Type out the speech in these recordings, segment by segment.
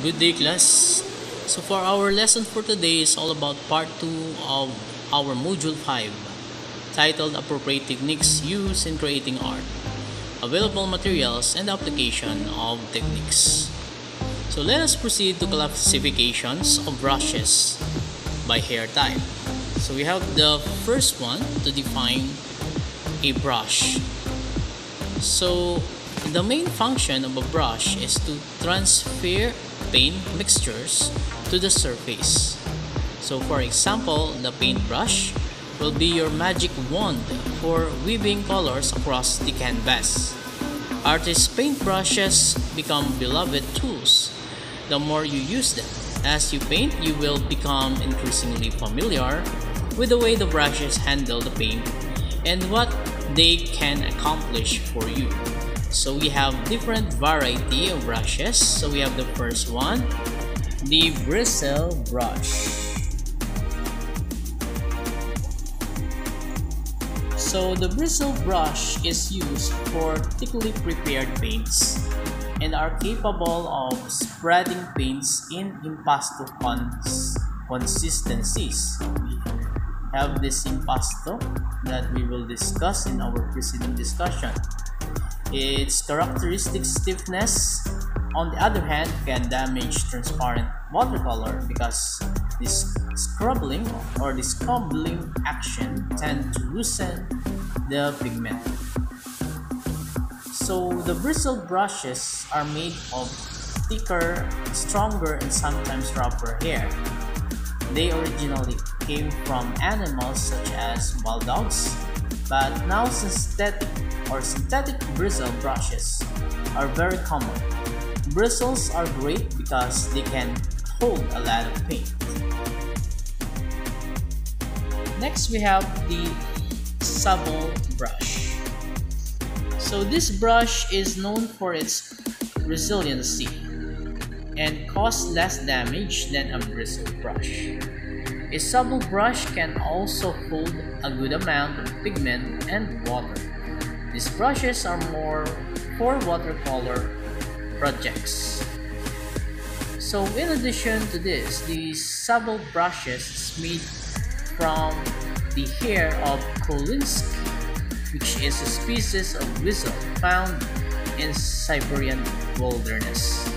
Good day, class. So for our lesson for today is all about part 2 of our module 5, titled Appropriate Techniques Used in Creating Art, Available Materials and Application of Techniques. So let us proceed to classifications of brushes by hair type. So we have the first one to define a brush. So the main function of a brush is to transfer paint mixtures to the surface. So for example, the paintbrush will be your magic wand for weaving colors across the canvas. Artists' paintbrushes become beloved tools the more you use them. As you paint, you will become increasingly familiar with the way the brushes handle the paint and what they can accomplish for you. So we have different variety of brushes. So we have the first one, the bristle brush. So the bristle brush is used for thickly prepared paints and are capable of spreading paints in impasto consistencies. We have this impasto that we will discuss in our preceding discussion. Its characteristic stiffness, on the other hand, can damage transparent watercolor because this scrubbing or this scumbling action tend to loosen the pigment. So the bristle brushes are made of thicker, stronger, and sometimes rougher hair. They originally came from animals such as wild dogs, but now synthetic bristle brushes are very common. Bristles are great because they can hold a lot of paint. Next we have the sable brush. So this brush is known for its resiliency and cause less damage than a bristle brush. A sable brush can also hold a good amount of pigment and water. These brushes are more for watercolor projects. So in addition to this, the sable brushes is made from the hair of Kolinsky, which is a species of weasel found in Siberian wilderness.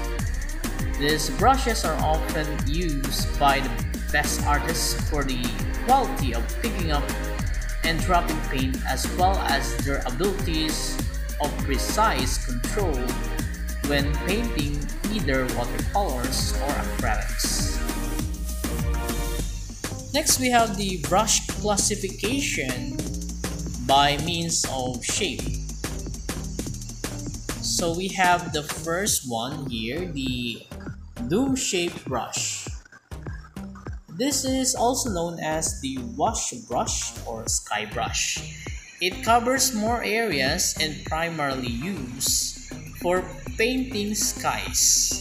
These brushes are often used by the best artists for the quality of picking up and dropping paint, as well as their abilities of precise control when painting either watercolors or acrylics. Next we have the brush classification by means of shape. So we have the first one here, the dome shaped brush. This is also known as the wash brush or sky brush. It covers more areas and primarily used for painting skies.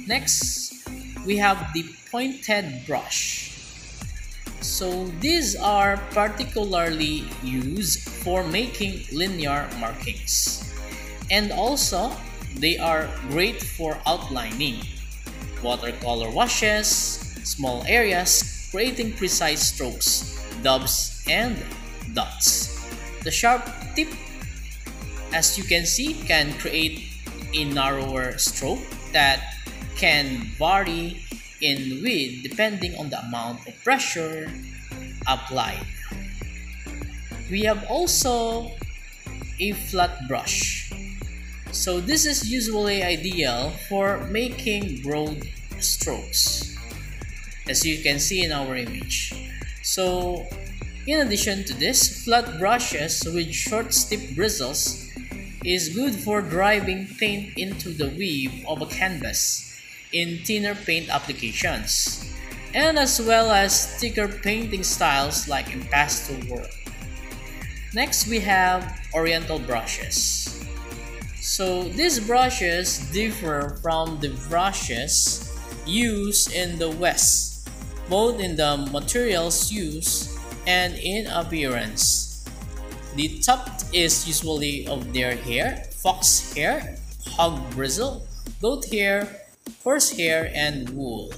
Next, we have the pointed brush. So these are particularly used for making linear markings. And also, they are great for outlining watercolor washes, small areas, creating precise strokes, dots, and dots. The sharp tip, as you can see, can create a narrower stroke that can vary in width depending on the amount of pressure applied. We have also a flat brush. So this is usually ideal for making broad strokes, as you can see in our image. So in addition to this, flat brushes with short stiff bristles is good for driving paint into the weave of a canvas in thinner paint applications, and as well as thicker painting styles like in pastel work. Next we have oriental brushes. So these brushes differ from the brushes used in the West, both in the materials used and in appearance. The top is usually of their hair, fox hair, hog bristle, goat hair, horsehair, and wool.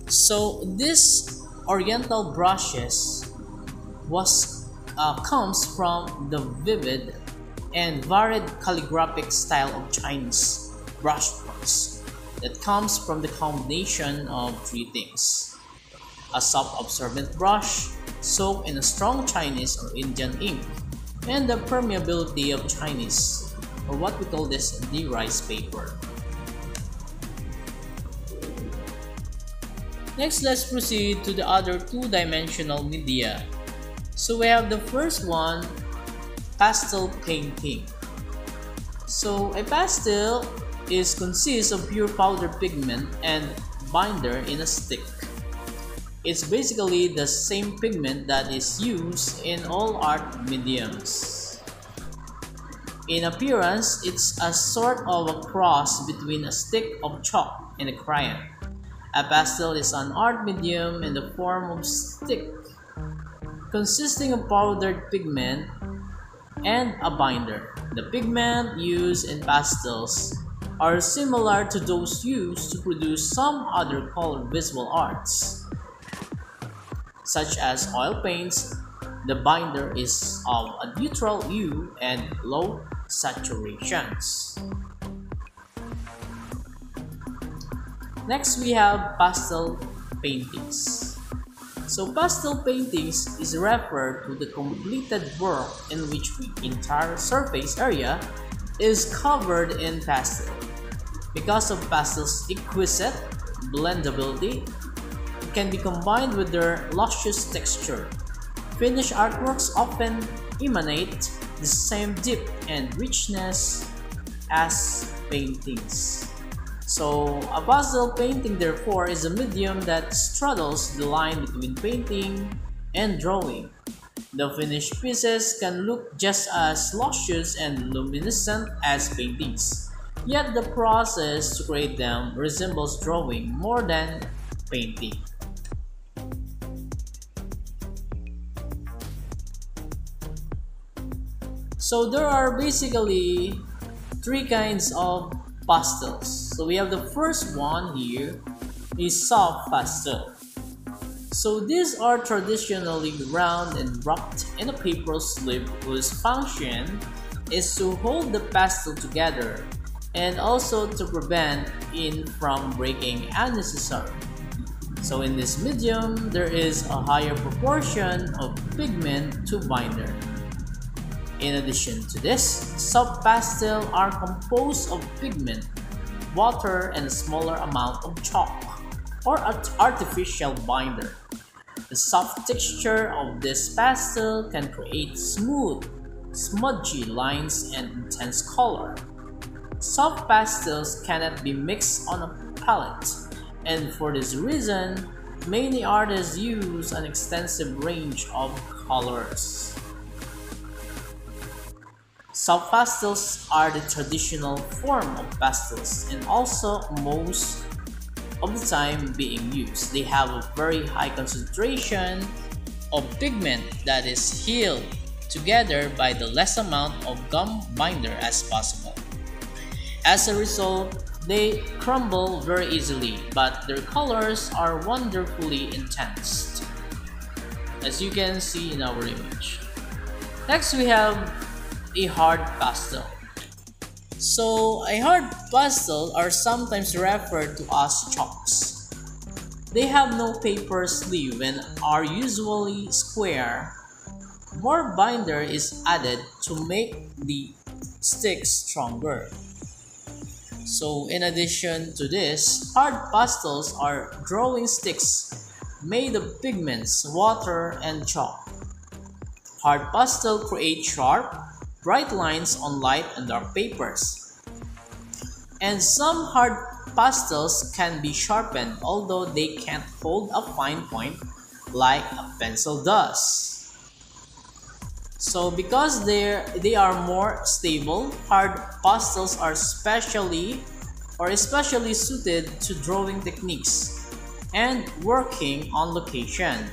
So this oriental brushes comes from the vivid and varied calligraphic style of Chinese brushstrokes that comes from the combination of three things: a soft absorbent brush, soaked in a strong Chinese or Indian ink, and the permeability of Chinese, or what we call this, the rice paper. Next, let's proceed to the other two-dimensional media. So we have the first one, pastel painting. So a pastel consists of pure powder pigment and binder in a stick. It's basically the same pigment that is used in all art mediums. In appearance, it's a sort of a cross between a stick of chalk and a crayon. A pastel is an art medium in the form of stick, consisting of powdered pigment and a binder. The pigment used in pastels are similar to those used to produce some other color visual arts, such as oil paints. The binder is of a neutral hue and low saturations. Next, we have pastel paintings. So pastel paintings is referred to the completed work in which the entire surface area is covered in pastel. Because of pastel's exquisite blendability, it can be combined with their luscious texture. Finished artworks often emanate the same depth and richness as paintings. So a pastel painting therefore is a medium that straddles the line between painting and drawing. The finished pieces can look just as luscious and luminescent as paintings, yet the process to create them resembles drawing more than painting. So there are basically three kinds of pastels. So we have the first one here is soft pastel. So these are traditionally round and wrapped in a paper slip whose function is to hold the pastel together and also to prevent it from breaking unnecessarily. So in this medium, there is a higher proportion of pigment to binder. In addition to this, soft pastels are composed of pigment, water, and a smaller amount of chalk or artificial binder. The soft texture of this pastel can create smooth, smudgy lines and intense color. Soft pastels cannot be mixed on a palette, and for this reason, many artists use an extensive range of colors. Soft pastels are the traditional form of pastels and also most of the time being used. They have a very high concentration of pigment that is held together by the less amount of gum binder as possible. As a result, they crumble very easily, but their colors are wonderfully intense, as you can see in our image. Next, we have a hard pastel. So a hard pastel are sometimes referred to as chalks. They have no paper sleeve and are usually square. More binder is added to make the stick stronger. So in addition to this, hard pastels are drawing sticks made of pigments, water, and chalk. Hard pastel create sharp, bright lines on light and dark papers. And some hard pastels can be sharpened, although they can't hold a fine point like a pencil does. So because they are more stable, hard pastels are especially suited to drawing techniques and working on location.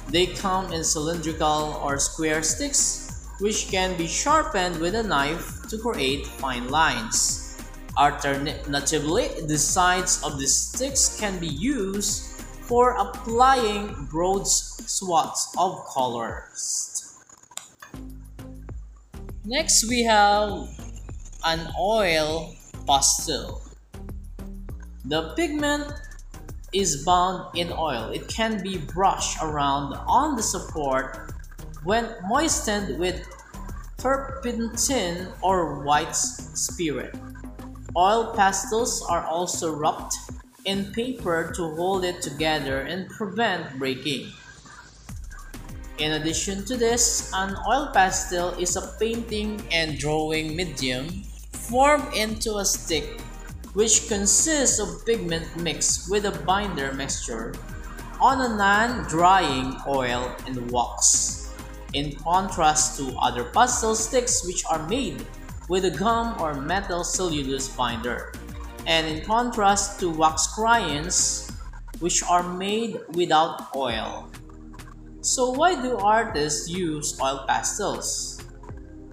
They come in cylindrical or square sticks which can be sharpened with a knife to create fine lines. Alternatively, the sides of the sticks can be used for applying broad swaths of colors. Next, we have an oil pastel. The pigment is bound in oil. It can be brushed around on the support when moistened with turpentine or white spirit. Oil pastels are also wrapped in paper to hold it together and prevent breaking. In addition to this, an oil pastel is a painting and drawing medium formed into a stick which consists of pigment mixed with a binder mixture on a non-drying oil and wax. In contrast to other pastel sticks which are made with a gum or metal cellulose binder, and in contrast to wax crayons which are made without oil. So why do artists use oil pastels?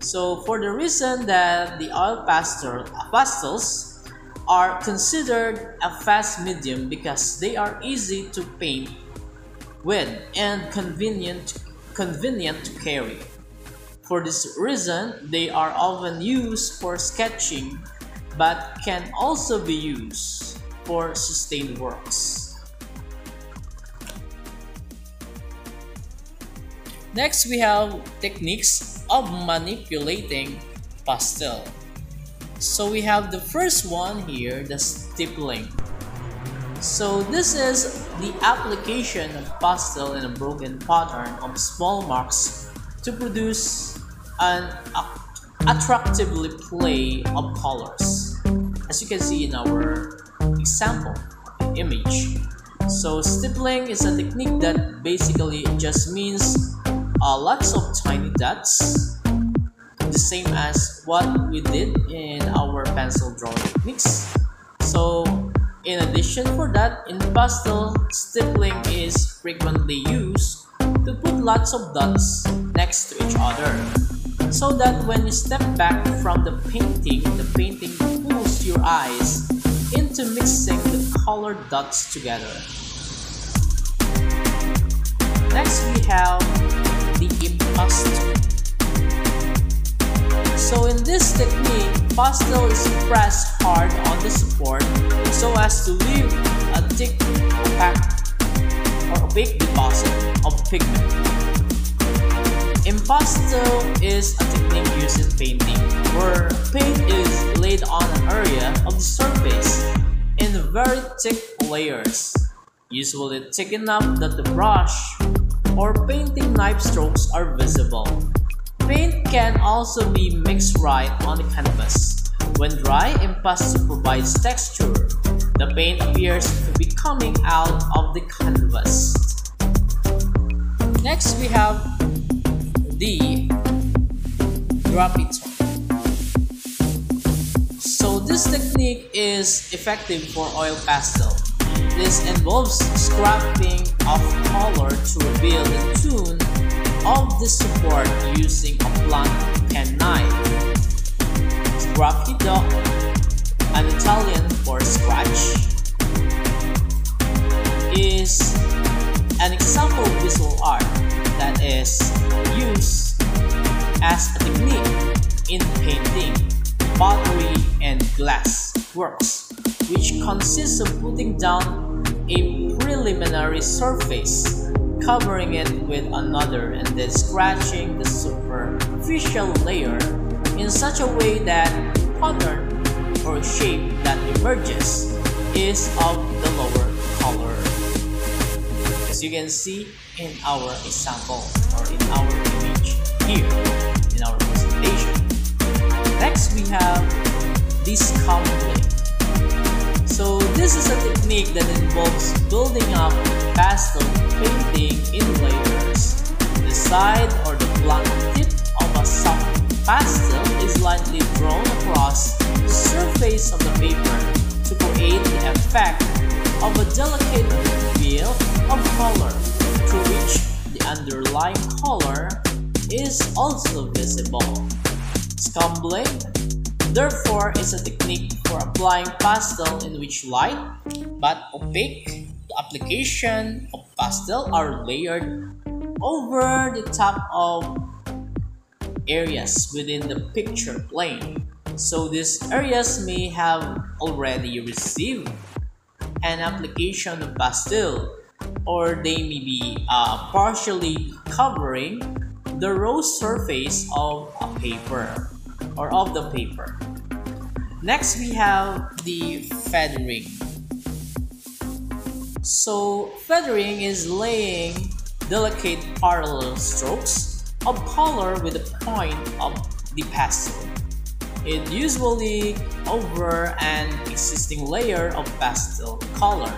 So for the reason that the oil pastels are considered a fast medium because they are easy to paint with and convenient to carry. For this reason, they are often used for sketching but can also be used for sustained works. Next, we have techniques of manipulating pastel. So we have the first one here, the stippling. So this is the application of pastel in a broken pattern of small marks to produce an attractively play of colors, as you can see in our example image. So stippling is a technique that basically just means lots of tiny dots, the same as what we did in our pencil drawing techniques. So in addition for that, in pastel, stippling is frequently used to put lots of dots next to each other, so that when you step back from the painting pulls your eyes into mixing the colored dots together. Next we have the imposter. So in this technique, pastel is pressed hard on the support so as to leave a thick opaque deposit of pigment. Imposter is a technique used in painting where paint is laid on an area of the surface in very thick layers, usually thick enough that the brush or painting knife strokes are visible. Paint can also be mixed right on the canvas. When dry, imposter provides texture. The paint appears to be coming out of the canvas. Next, we have the graffiti. So this technique is effective for oil pastel. This involves scraping of color to reveal the tone of the support using a blunt pen knife. Graffiti, an Italian for scratch, is an example of visual art that is used as a technique in painting, pottery, and glass works, which consists of putting down a preliminary surface, covering it with another, and then scratching the superficial layer in such a way that the pattern or shape that emerges is of the lower color, as you can see in our example or in our image here in our presentation. Next we have Discomfort. So this is a technique that involves building up pastel painting in layers. The side or the blunt tip of a soft pastel is lightly drawn across the surface of the paper to create the effect of a delicate veil of color through which the underlying color is also visible. Scumbling, therefore, is a technique for applying pastel in which light but opaque application of pastel are layered over the top of areas within the picture plane. So these areas may have already received an application of pastel, or they may be partially covering the raw surface of a paper or of the paper. Next, we have the feathering. So feathering is laying delicate parallel strokes of color with the point of the pastel. It usually over an existing layer of pastel color.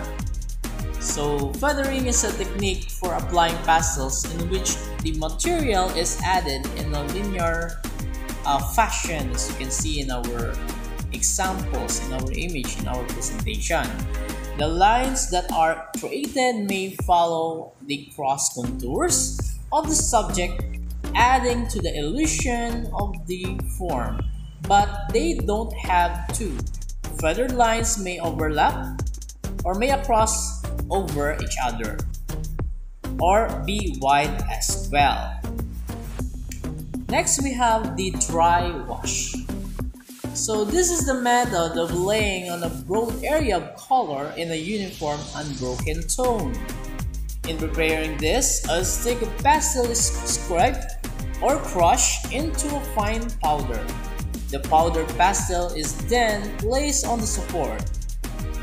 So feathering is a technique for applying pastels in which the material is added in a linear fashion, as you can see in our examples, in our image, in our presentation. The lines that are created may follow the cross contours of the subject, adding to the illusion of the form, but they don't have to. Feathered lines may overlap or may cross over each other or be wide as well. Next, we have the dry wash. So this is the method of laying on a broad area of color in a uniform unbroken tone. In preparing this, a stick of pastel is scraped or crushed into a fine powder. The powdered pastel is then placed on the support.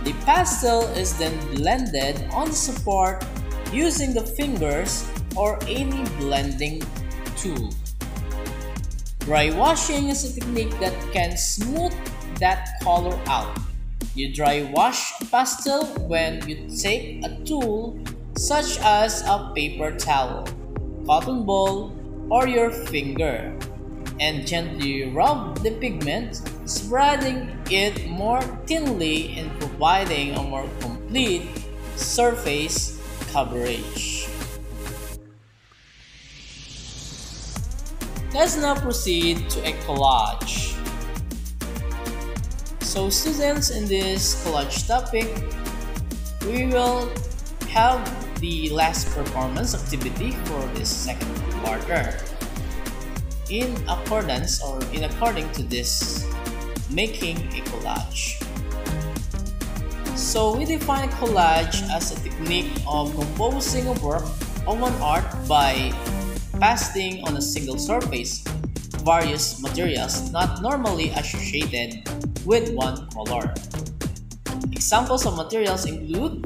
The pastel is then blended on the support using the fingers or any blending tool. Dry washing is a technique that can smooth that color out. You dry wash pastel when you take a tool such as a paper towel, cotton ball, or your finger, and gently rub the pigment, spreading it more thinly and providing a more complete surface coverage. Let's now proceed to a collage. So students, in this collage topic, we will have the last performance activity for this second quarter. In according to this, making a collage. So we define collage as a technique of composing a work of an art by pasting on a single surface various materials not normally associated with one color. Examples of materials include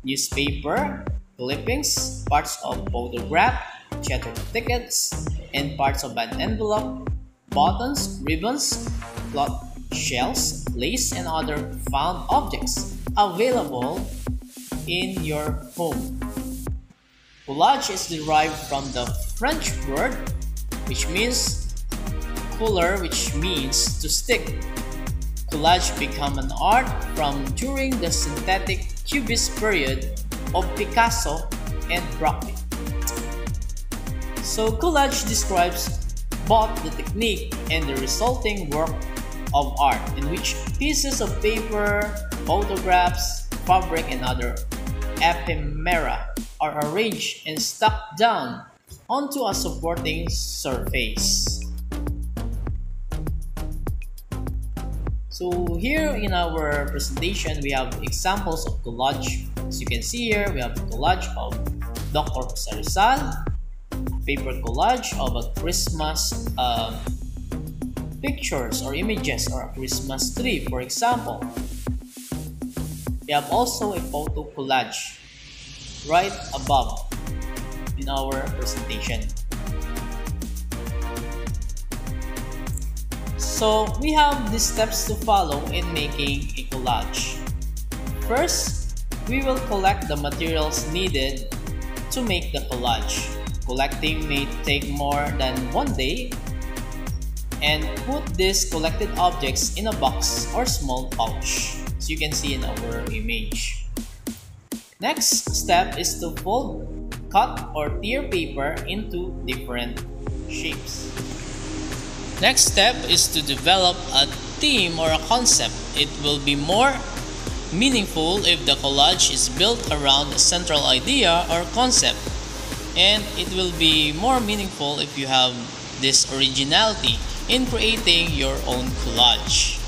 newspaper, clippings, parts of photograph, theater tickets, and parts of an envelope, buttons, ribbons, cloth shells, lace, and other found objects available in your home. Collage is derived from the French word which means coller, which means to stick. Collage became an art from during the synthetic cubist period of Picasso and Braque. So collage describes both the technique and the resulting work of art in which pieces of paper, photographs, fabric, and other ephemera are arranged and stuck down onto a supporting surface. So here in our presentation, we have examples of collage. As you can see here, we have collage of Dr. Jose Rizal, paper collage of a Christmas pictures or images or a Christmas tree, for example. We have also a photo collage right above in our presentation. So we have these steps to follow in making a collage. First, we will collect the materials needed to make the collage. Collecting may take more than one day, and put these collected objects in a box or small pouch, as you can see in our image. Next step is to fold cut or tear paper into different shapes. Next step is to develop a theme or a concept. It will be more meaningful if the collage is built around a central idea or concept, and it will be more meaningful if you have this originality in creating your own collage.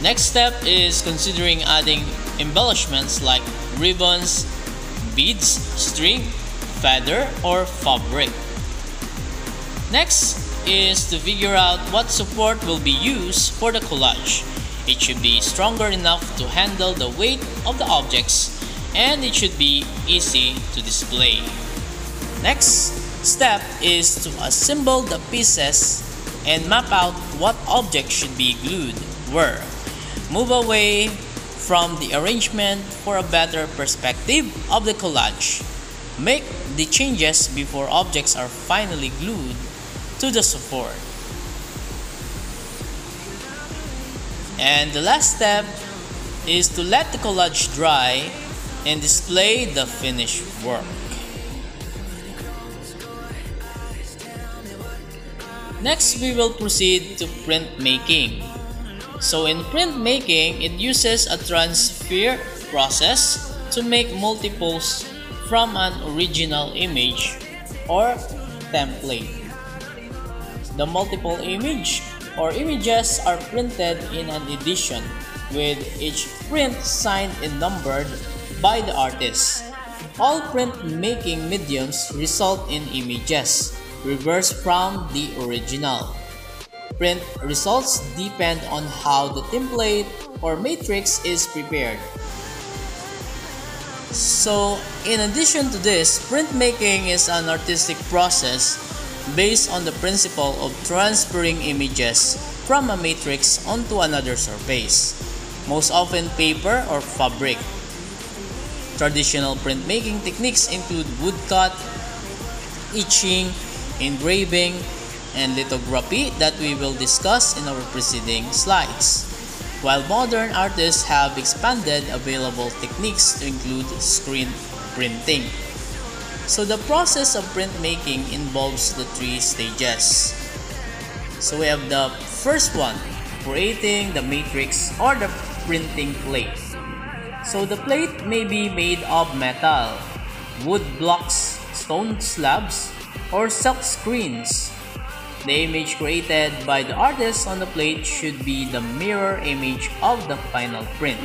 Next step is considering adding embellishments like ribbons, beads, string, feather, or fabric. Next is to figure out what support will be used for the collage. It should be stronger enough to handle the weight of the objects, and it should be easy to display. Next step is to assemble the pieces and map out what objects should be glued where. Move away from the arrangement for a better perspective of the collage. Make the changes before objects are finally glued to the support. And the last step is to let the collage dry and display the finished work. Next, we will proceed to printmaking. So in printmaking, it uses a transfer process to make multiples from an original image or template. The multiple image or images are printed in an edition, with each print signed and numbered by the artist. All printmaking mediums result in images reversed from the original. Print results depend on how the template or matrix is prepared. So, in addition to this, printmaking is an artistic process based on the principle of transferring images from a matrix onto another surface, most often paper or fabric. Traditional printmaking techniques include woodcut, etching, engraving, and lithography that we will discuss in our preceding slides, while modern artists have expanded available techniques to include screen printing. So the process of printmaking involves the three stages. So we have the first one, creating the matrix or the printing plate. So the plate may be made of metal, wood blocks, stone slabs, or silk screens. The image created by the artist on the plate should be the mirror image of the final print.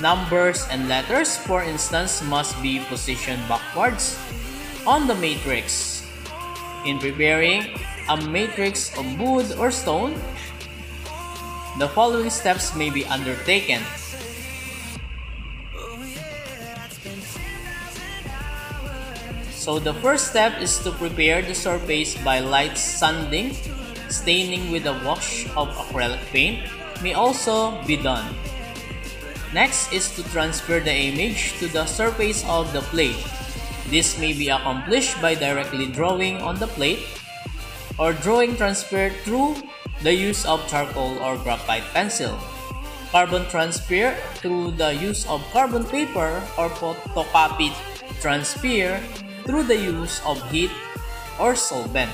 Numbers and letters, for instance, must be positioned backwards on the matrix. In preparing a matrix of wood or stone, the following steps may be undertaken. So the first step is to prepare the surface by light sanding. Staining with a wash of acrylic paint may also be done. Next is to transfer the image to the surface of the plate. This may be accomplished by directly drawing on the plate or drawing transfer through the use of charcoal or graphite pencil. Carbon transfer through the use of carbon paper, or photocopy transfer through the use of heat or solvent.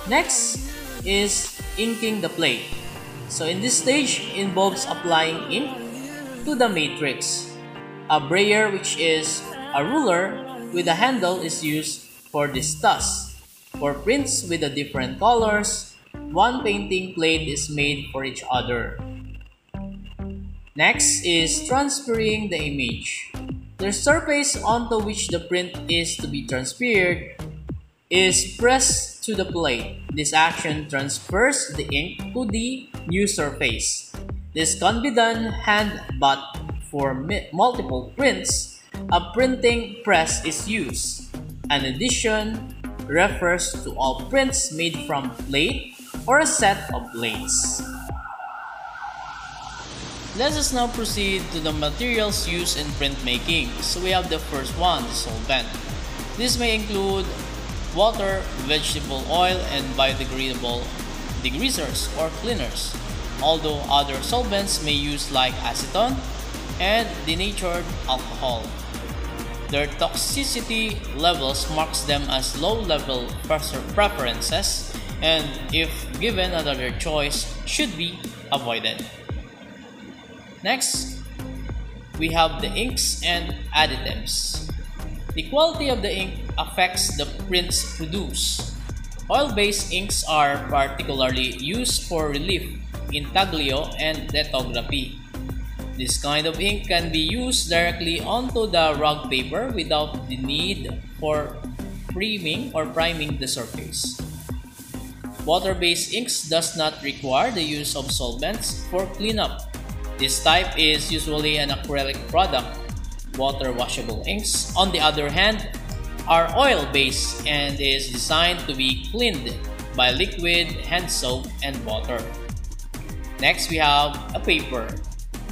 Next is inking the plate. So in this stage involves applying ink to the matrix. A brayer, which is a ruler with a handle, is used for this task. For prints with the different colors, one painting plate is made for each other. Next is transferring the image. The surface onto which the print is to be transferred is pressed to the plate. This action transfers the ink to the new surface. This can be done hand, but for multiple prints, a printing press is used. An edition refers to all prints made from plate or a set of plates. Let us now proceed to the materials used in printmaking. So we have the first one, the solvent. This may include water, vegetable oil, and biodegradable degreasers or cleaners, although other solvents may use like acetone, and denatured alcohol. Their toxicity levels marks them as low-level preferences, and if given another choice, should be avoided. Next, we have the inks and additives. The quality of the ink affects the prints produced. Oil-based inks are particularly used for relief, intaglio, and lithography. This kind of ink can be used directly onto the rug paper without the need for priming the surface. Water-based inks does not require the use of solvents for cleanup. This type is usually an acrylic product. Water-washable inks, on the other hand, are oil-based and is designed to be cleaned by liquid hand soap and water. Next, we have a paper.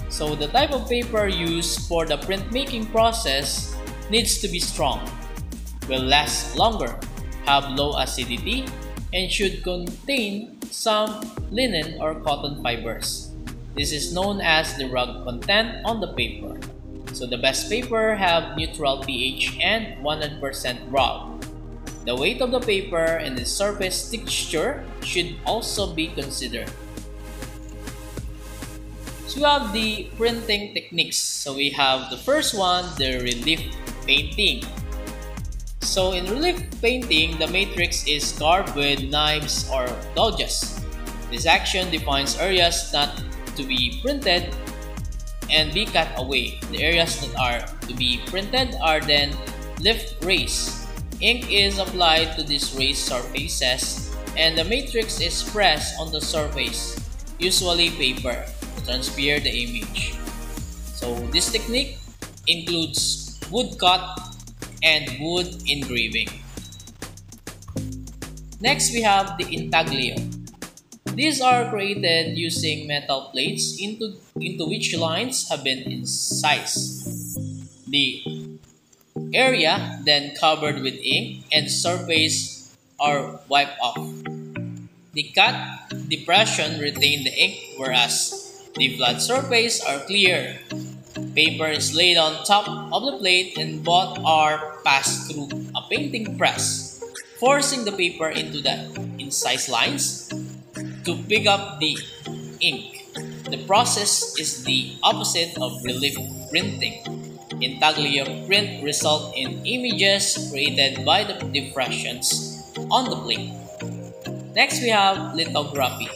So the type of paper used for the printmaking process needs to be strong, will last longer, have low acidity, and should contain some linen or cotton fibers. This is known as the rug content on the paper. So the best paper have neutral pH and 100% rug. The weight of the paper and the surface texture should also be considered. So we have the printing techniques. So we have the first one, the relief painting. So in relief painting, the matrix is carved with knives or gouges. This action defines areas not to be printed and be cut away. The areas that are to be printed are then left raised. Ink is applied to these raised surfaces and the matrix is pressed on the surface, usually paper, to transfer the image. So this technique includes wood cut and wood engraving. Next, we have the intaglio. These are created using metal plates into which lines have been incised. The area then covered with ink and surface are wiped off. The cut depression retain the ink, whereas the flat surface are clear. Paper is laid on top of the plate and both are passed through a painting press, forcing the paper into the incised lines to pick up the ink. The process is the opposite of relief printing. Intaglio print result in images created by the depressions on the plate. Next, we have lithography.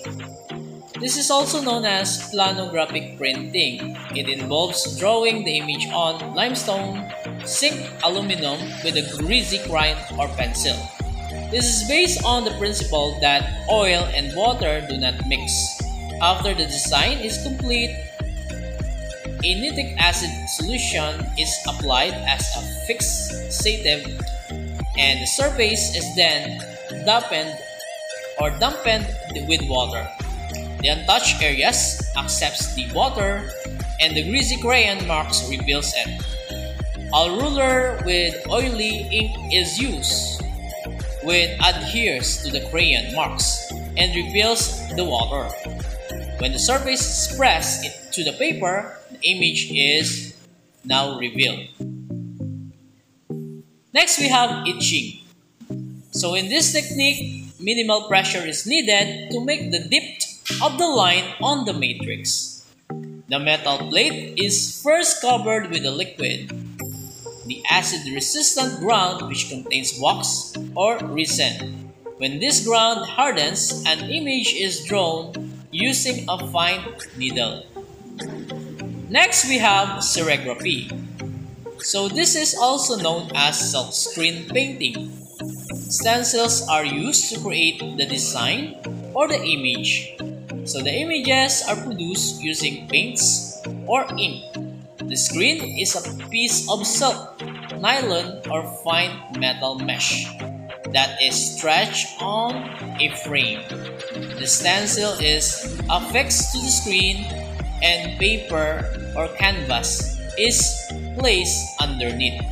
This is also known as planographic printing. It involves drawing the image on limestone, zinc aluminum with a greasy crayon or pencil. This is based on the principle that oil and water do not mix. After the design is complete, a nitric acid solution is applied as a fixative and the surface is then dampened with water. The untouched areas accepts the water and the greasy crayon marks reveals it. A ruler with oily ink is used, which adheres to the crayon marks and reveals the water. When the surface is pressed to the paper, the image is now revealed. Next, we have etching. So in this technique, minimal pressure is needed to make the depth of the line on the matrix. The metal plate is first covered with a liquid, the acid-resistant ground which contains wax or resin. When this ground hardens, an image is drawn using a fine needle. Next, we have serigraphy. So this is also known as silkscreen painting. Stencils are used to create the design or the image. So the images are produced using paints or ink. The screen is a piece of silk, nylon, or fine metal mesh that is stretched on a frame. The stencil is affixed to the screen and paper or canvas is placed underneath.